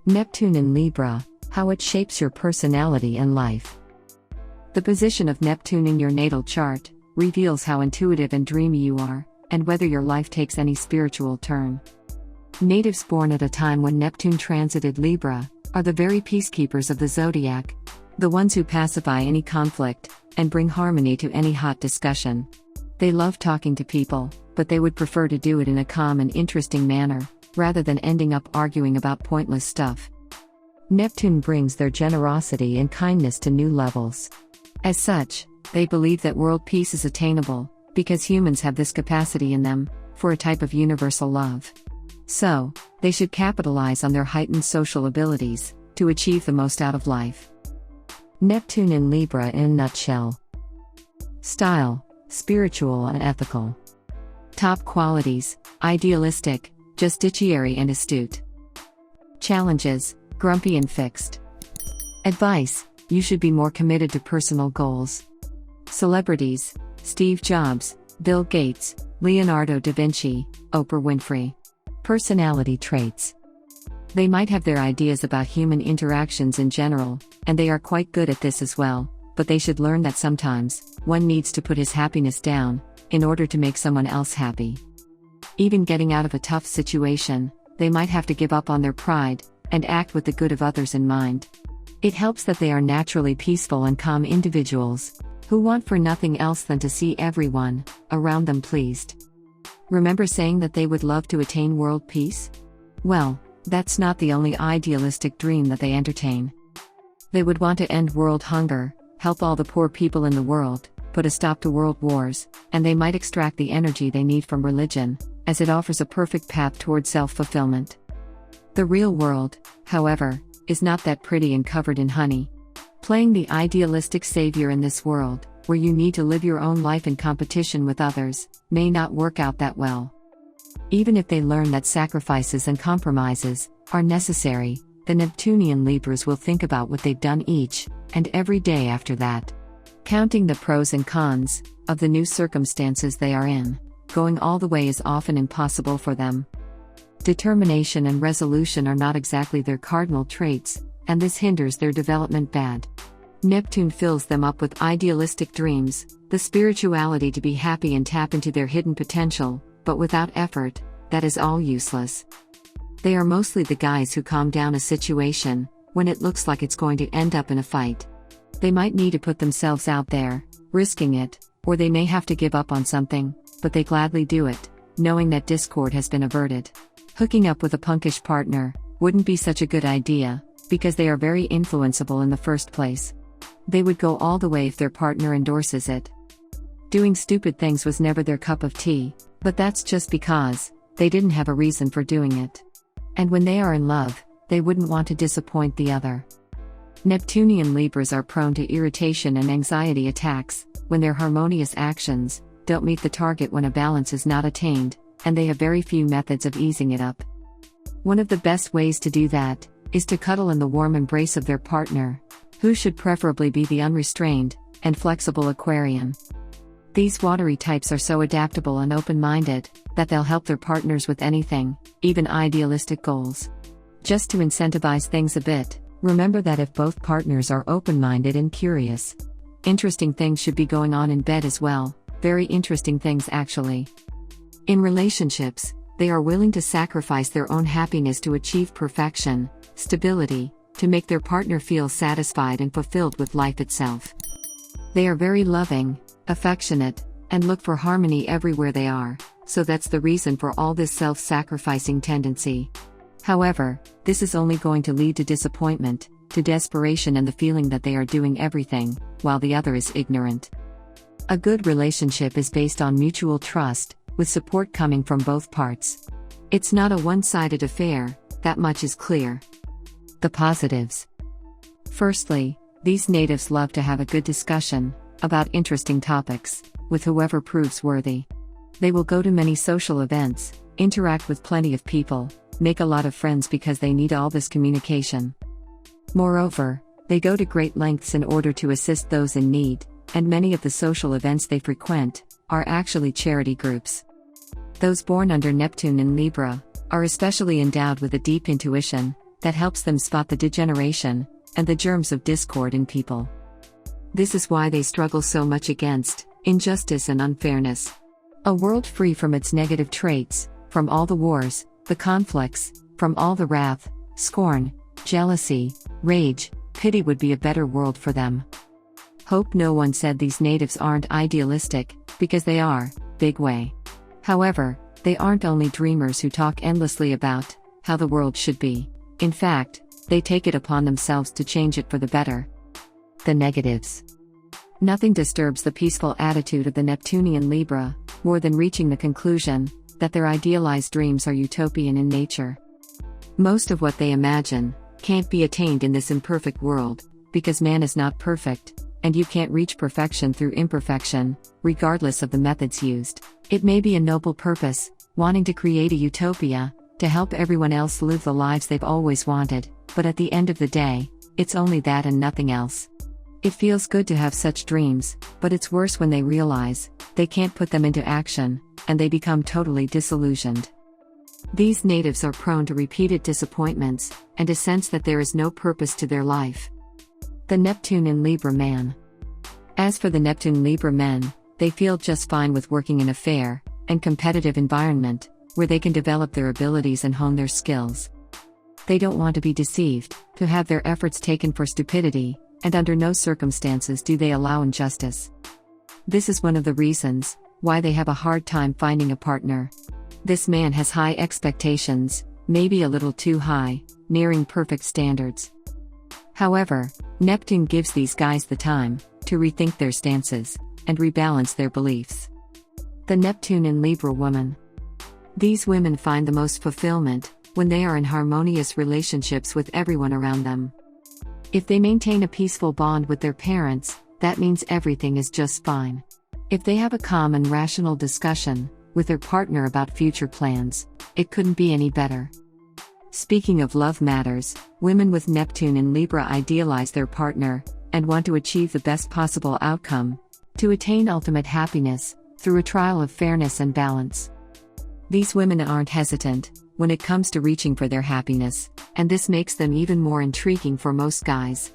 Neptune in Libra, how it shapes your personality and life. The position of Neptune in your natal chart reveals how intuitive and dreamy you are, and whether your life takes any spiritual turn. Natives born at a time when Neptune transited Libra are the very peacekeepers of the zodiac, the ones who pacify any conflict and bring harmony to any hot discussion. They love talking to people, but they would prefer to do it in a calm and interesting manner, rather than ending up arguing about pointless stuff. Neptune brings their generosity and kindness to new levels. As such, they believe that world peace is attainable, because humans have this capacity in them, for a type of universal love. So, they should capitalize on their heightened social abilities, to achieve the most out of life. Neptune in Libra in a nutshell. Style: spiritual and ethical. Top qualities: idealistic, justiciary and astute. Challenges: grumpy and fixed. Advice: you should be more committed to personal goals. Celebrities: Steve Jobs, Bill Gates, Leonardo da Vinci, Oprah Winfrey. Personality traits: they might have their ideas about human interactions in general, and they are quite good at this as well, but they should learn that sometimes one needs to put his happiness down in order to make someone else happy. Even getting out of a tough situation, they might have to give up on their pride and act with the good of others in mind. It helps that they are naturally peaceful and calm individuals who want for nothing else than to see everyone around them pleased. Remember saying that they would love to attain world peace? Well, that's not the only idealistic dream that they entertain. They would want to end world hunger, help all the poor people in the world, put a stop to world wars, and they might extract the energy they need from religion, as it offers a perfect path toward self-fulfillment. The real world, however, is not that pretty and covered in honey. Playing the idealistic savior in this world, where you need to live your own life in competition with others, may not work out that well. Even if they learn that sacrifices and compromises are necessary, the Neptunian Libras will think about what they've done each and every day after that. Counting the pros and cons of the new circumstances they are in, going all the way is often impossible for them. Determination and resolution are not exactly their cardinal traits, and this hinders their development bad. Neptune fills them up with idealistic dreams, the spirituality to be happy and tap into their hidden potential, but without effort, that is all useless. They are mostly the guys who calm down a situation when it looks like it's going to end up in a fight. They might need to put themselves out there, risking it, or they may have to give up on something, but they gladly do it, knowing that discord has been averted. Hooking up with a punkish partner wouldn't be such a good idea, because they are very influenceable in the first place. They would go all the way if their partner endorses it. Doing stupid things was never their cup of tea, but that's just because they didn't have a reason for doing it. And when they are in love, they wouldn't want to disappoint the other. Neptunian Libras are prone to irritation and anxiety attacks when their harmonious actions don't meet the target when a balance is not attained, and they have very few methods of easing it up. One of the best ways to do that is to cuddle in the warm embrace of their partner, who should preferably be the unrestrained and flexible Aquarian. These watery types are so adaptable and open-minded that they'll help their partners with anything, even idealistic goals. Just to incentivize things a bit, remember that if both partners are open-minded and curious, interesting things should be going on in bed as well, very interesting things actually. In relationships, they are willing to sacrifice their own happiness to achieve perfection, stability, to make their partner feel satisfied and fulfilled with life itself. They are very loving, affectionate, and look for harmony everywhere they are, so that's the reason for all this self-sacrificing tendency. However, this is only going to lead to disappointment, to desperation and the feeling that they are doing everything, while the other is ignorant. A good relationship is based on mutual trust, with support coming from both parts. It's not a one-sided affair, that much is clear. The positives. Firstly, these natives love to have a good discussion about interesting topics with whoever proves worthy. They will go to many social events, interact with plenty of people, make a lot of friends because they need all this communication. Moreover, they go to great lengths in order to assist those in need, and many of the social events they frequent are actually charity groups. Those born under Neptune in Libra are especially endowed with a deep intuition that helps them spot the degeneration and the germs of discord in people. This is why they struggle so much against injustice and unfairness. A world free from its negative traits, from all the wars, the conflicts, from all the wrath, scorn, jealousy, rage, pity would be a better world for them. Hope no one said these natives aren't idealistic, because they are, big way. However, they aren't only dreamers who talk endlessly about how the world should be. In fact, they take it upon themselves to change it for the better. The negatives. Nothing disturbs the peaceful attitude of the Neptunian Libra more than reaching the conclusion that their idealized dreams are utopian in nature. Most of what they imagine can't be attained in this imperfect world, because man is not perfect, and you can't reach perfection through imperfection, regardless of the methods used. It may be a noble purpose, wanting to create a utopia, to help everyone else live the lives they've always wanted, but at the end of the day, it's only that and nothing else. It feels good to have such dreams, but it's worse when they realize they can't put them into action, and they become totally disillusioned. These natives are prone to repeated disappointments, and a sense that there is no purpose to their life. The Neptune in Libra man. As for the Neptune Libra men, they feel just fine with working in a fair and competitive environment, where they can develop their abilities and hone their skills. They don't want to be deceived, to have their efforts taken for stupidity, and under no circumstances do they allow injustice. This is one of the reasons why they have a hard time finding a partner. This man has high expectations, maybe a little too high, nearing perfect standards. However, Neptune gives these guys the time to rethink their stances and rebalance their beliefs. The Neptune in Libra woman. These women find the most fulfillment when they are in harmonious relationships with everyone around them. If they maintain a peaceful bond with their parents, that means everything is just fine. If they have a calm and rational discussion with their partner about future plans, it couldn't be any better. Speaking of love matters, women with Neptune in Libra idealize their partner and want to achieve the best possible outcome, to attain ultimate happiness through a trial of fairness and balance. These women aren't hesitant when it comes to reaching for their happiness, and this makes them even more intriguing for most guys.